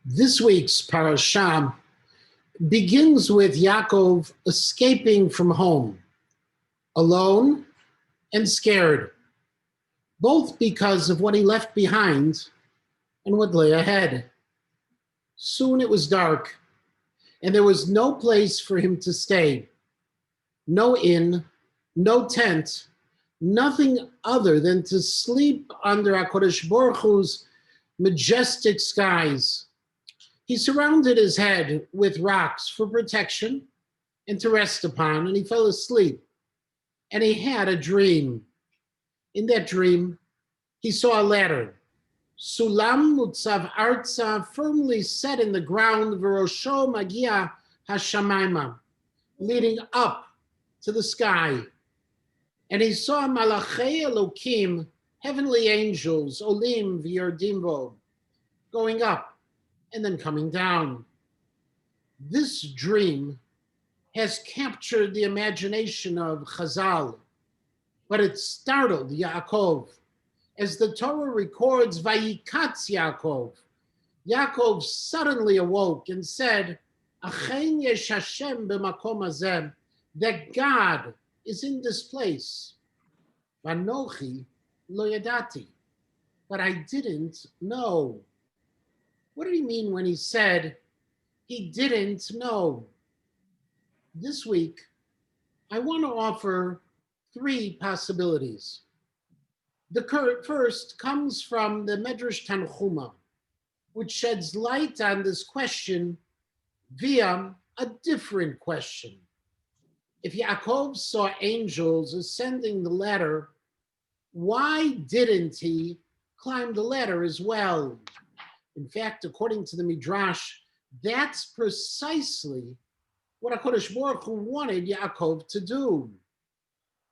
This week's parashah begins with Yaakov escaping from home, alone and scared, both because of what he left behind and what lay ahead. Soon it was dark, and there was no place for him to stay. No inn, no tent, nothing other than to sleep under HaKadosh Baruch Hu's majestic skies. He surrounded his head with rocks for protection and to rest upon, and he fell asleep. And he had a dream. In that dream, he saw a ladder, Sulam Mutzav Arza, firmly set in the ground, Verosho Magia Hashamaima, leading up to the sky. And he saw Malachei Elokim, heavenly angels, Olim V'Yordimbo, going up and then coming down. This dream has captured the imagination of Chazal, but it startled Yaakov. As the Torah records, Vayikatz Yaakov, Yaakov suddenly awoke and said, Achen yesh Hashem b'makom hazeh, that God is in this place. Vanochi lo yadati, but I didn't know. What did he mean when he said he didn't know? This week, I want to offer three possibilities. The first comes from the Medrash Tanchuma, which sheds light on this question via a different question. If Yaakov saw angels ascending the ladder, why didn't he climb the ladder as well? In fact, according to the Midrash, that's precisely what HaKadosh Baruch Hu wanted Yaakov to do.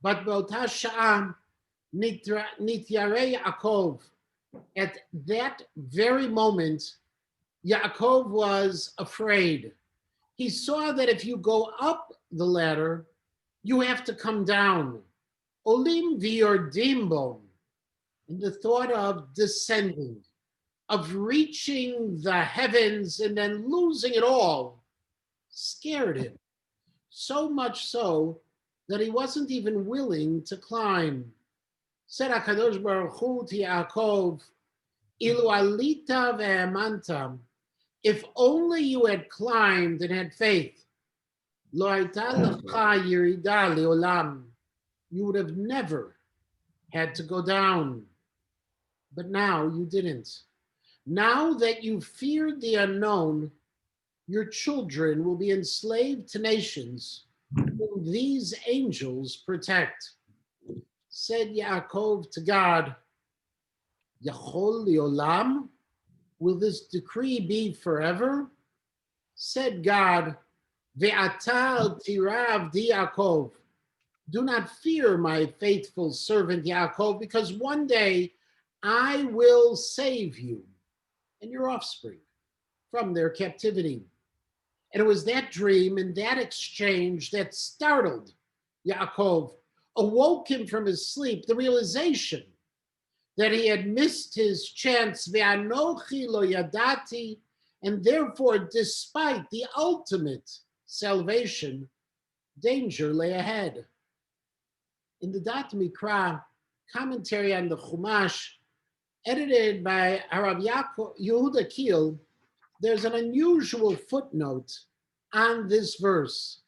But Be'otah Sha'ah Nityarei Yaakov, at that very moment, Yaakov was afraid. He saw that if you go up the ladder, you have to come down. Olim V'Yordimbo, and the thought of descending, of reaching the heavens and then losing it all, scared him. So much so that he wasn't even willing to climb. Said HaKadosh Baruch Hu to Yaakov, Ilu alita ve'amanta, if only you had climbed and had faith, lo hayta lecha yirida leolam, you would have never had to go down. But now you didn't. Now that you feared the unknown, your children will be enslaved to nations whom these angels protect. Said Yaakov to God, Yachol Liolam, will this decree be forever? Said God, Ve'ata tirav di Yaakov, do not fear my faithful servant Yaakov, because one day I will save you and your offspring from their captivity. And it was that dream and that exchange that startled Yaakov, awoke him from his sleep, the realization that he had missed his chance, ve'anochi lo yadati, and therefore, despite the ultimate salvation, danger lay ahead. In the Dat Mikra, commentary on the Chumash, edited by Rabbi Yehuda Kiel, there's an unusual footnote on this verse.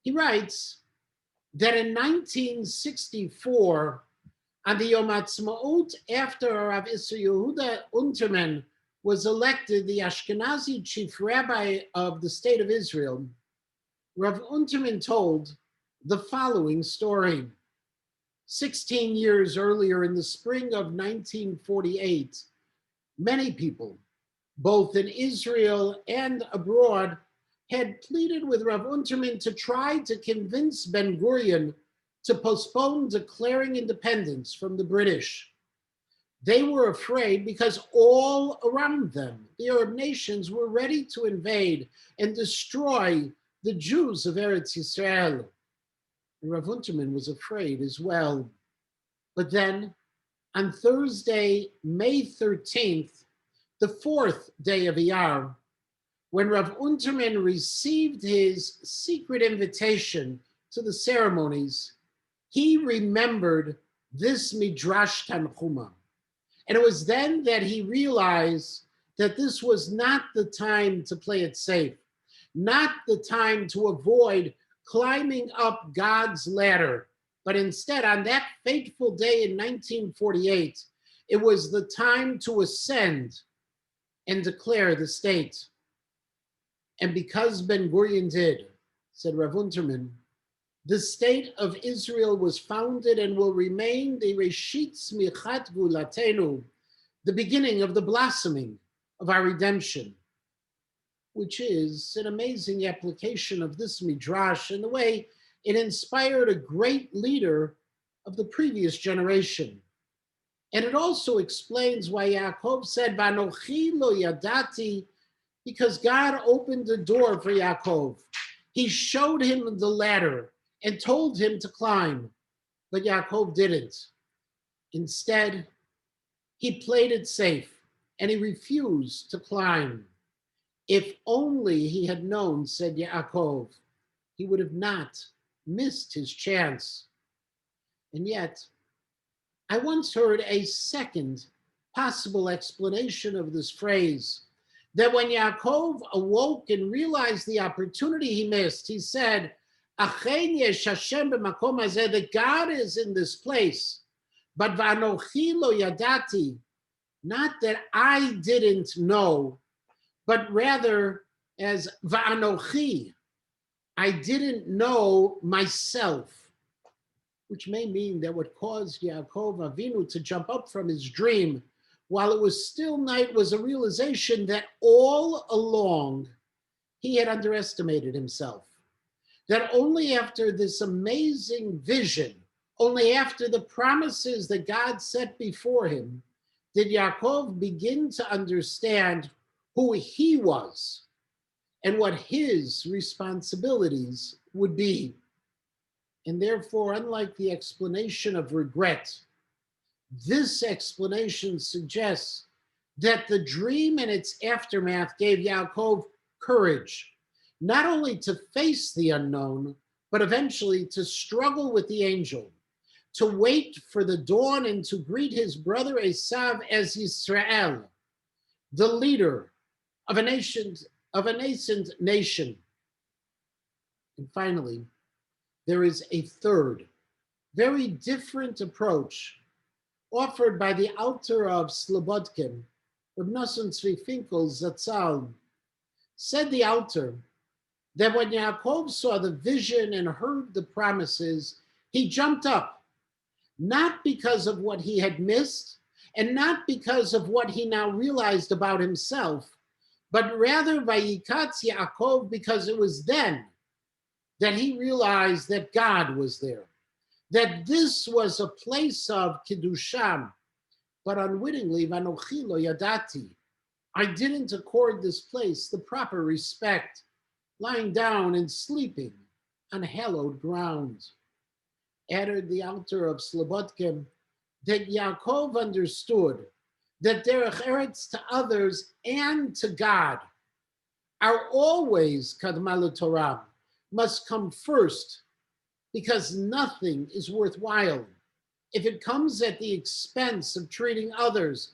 He writes that in 1964, on the Yom Ha'atzmaut, after Rav Yehuda Unterman was elected the Ashkenazi chief rabbi of the state of Israel, Rav Unterman told the following story. 16 years earlier, in the spring of 1948, many people, both in Israel and abroad, had pleaded with Rav Unterman to try to convince Ben Gurion to postpone declaring independence from the British. They were afraid because all around them, the Arab nations were ready to invade and destroy the Jews of Eretz Yisrael. And Rav Unterman was afraid as well. But then, on Thursday, May 13th, The fourth day of Iyar, when Rav Unterman received his secret invitation to the ceremonies, he remembered this Midrash Tanchuma. And it was then that he realized that this was not the time to play it safe, not the time to avoid climbing up God's ladder, but instead, on that fateful day in 1948, it was the time to ascend and declare the state. And because Ben Gurion did, said Rav Unterman, the state of Israel was founded and will remain the Reshit Smichat Gulatenu, the beginning of the blossoming of our redemption, which is an amazing application of this midrash in the way it inspired a great leader of the previous generation. And it also explains why Yaakov said, Vanochi lo yadati, because God opened the door for Yaakov. He showed him the ladder and told him to climb, but Yaakov didn't. Instead, he played it safe and he refused to climb. If only he had known, said Yaakov, he would have not missed his chance. And yet, I once heard a second possible explanation of this phrase, that when Yaakov awoke and realized the opportunity he missed, he said, Achen yesh Hashem b'makom hazeh, that God is in this place, but vanochi lo yadati, not that I didn't know, but rather as va'anochi, I didn't know myself, which may mean that what caused Yaakov Avinu to jump up from his dream while it was still night was a realization that all along he had underestimated himself. That only after this amazing vision, only after the promises that God set before him, did Yaakov begin to understand who he was and what his responsibilities would be. And therefore, unlike the explanation of regret, this explanation suggests that the dream and its aftermath gave Yaakov courage, not only to face the unknown, but eventually to struggle with the angel, to wait for the dawn and to greet his brother Esav as Yisrael, the leader of a nascent nation. And finally, there is a third, very different approach offered by the Alter of Slobodkin, Reb Nosson Tzvi Finkel Zatzal. Said the Alter that when Yaakov saw the vision and heard the promises, he jumped up, not because of what he had missed and not because of what he now realized about himself, but rather Vayikatz Yaakov, because it was then that he realized that God was there, that this was a place of Kiddusham, but unwittingly, Vanochi lo yadati, I didn't accord this place the proper respect, lying down and sleeping on hallowed ground. Added the Alter of Slobodkin that Yaakov understood that derech eretz to others and to God are always kadma Torah, must come first, because nothing is worthwhile if it comes at the expense of treating others,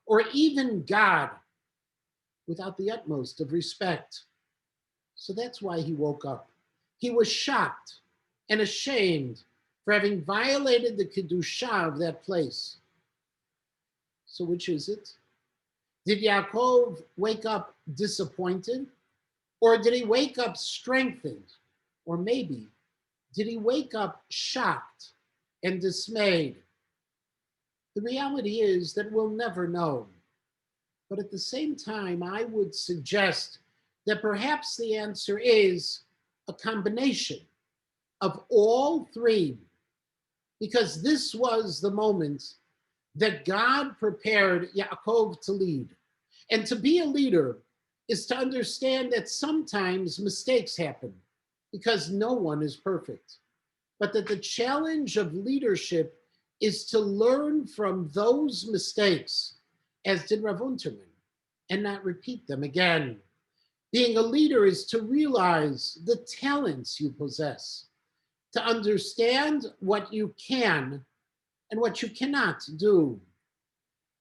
or even God, without the utmost of respect. So that's why he woke up. He was shocked and ashamed for having violated the Kedusha of that place. So which is it? Did Yaakov wake up disappointed? Or did he wake up strengthened? Or maybe, did he wake up shocked and dismayed? The reality is that we'll never know. But at the same time, I would suggest that perhaps the answer is a combination of all three, because this was the moment that God prepared Yaakov to lead. And to be a leader is to understand that sometimes mistakes happen, because no one is perfect. But that the challenge of leadership is to learn from those mistakes as did Rav Unterman, and not repeat them again. Being a leader is to realize the talents you possess, to understand what you can and what you cannot do.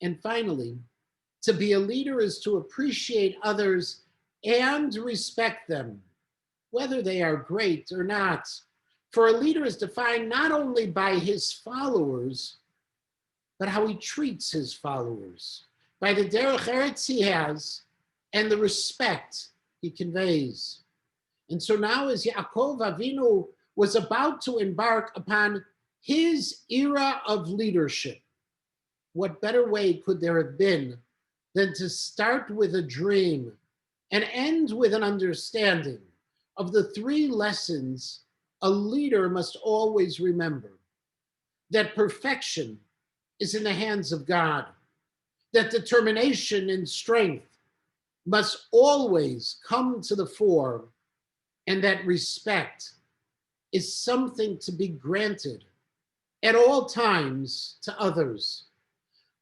And finally, to be a leader is to appreciate others and respect them, whether they are great or not. For a leader is defined not only by his followers, but how he treats his followers, by the derech eretz he has and the respect he conveys. And so now, as Yaakov Avinu was about to embark upon his era of leadership, what better way could there have been than to start with a dream and end with an understanding of the three lessons a leader must always remember: that perfection is in the hands of God, that determination and strength must always come to the fore, and that respect is something to be granted at all times to others.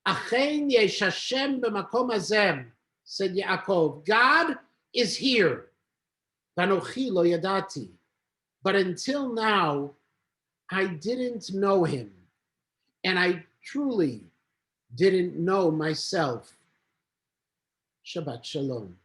Achen yesh Hashem b'makom hazeh, said Yaakov. God is here. Vanochi lo yadati. But until now, I didn't know him, and I truly didn't know myself. Shabbat shalom.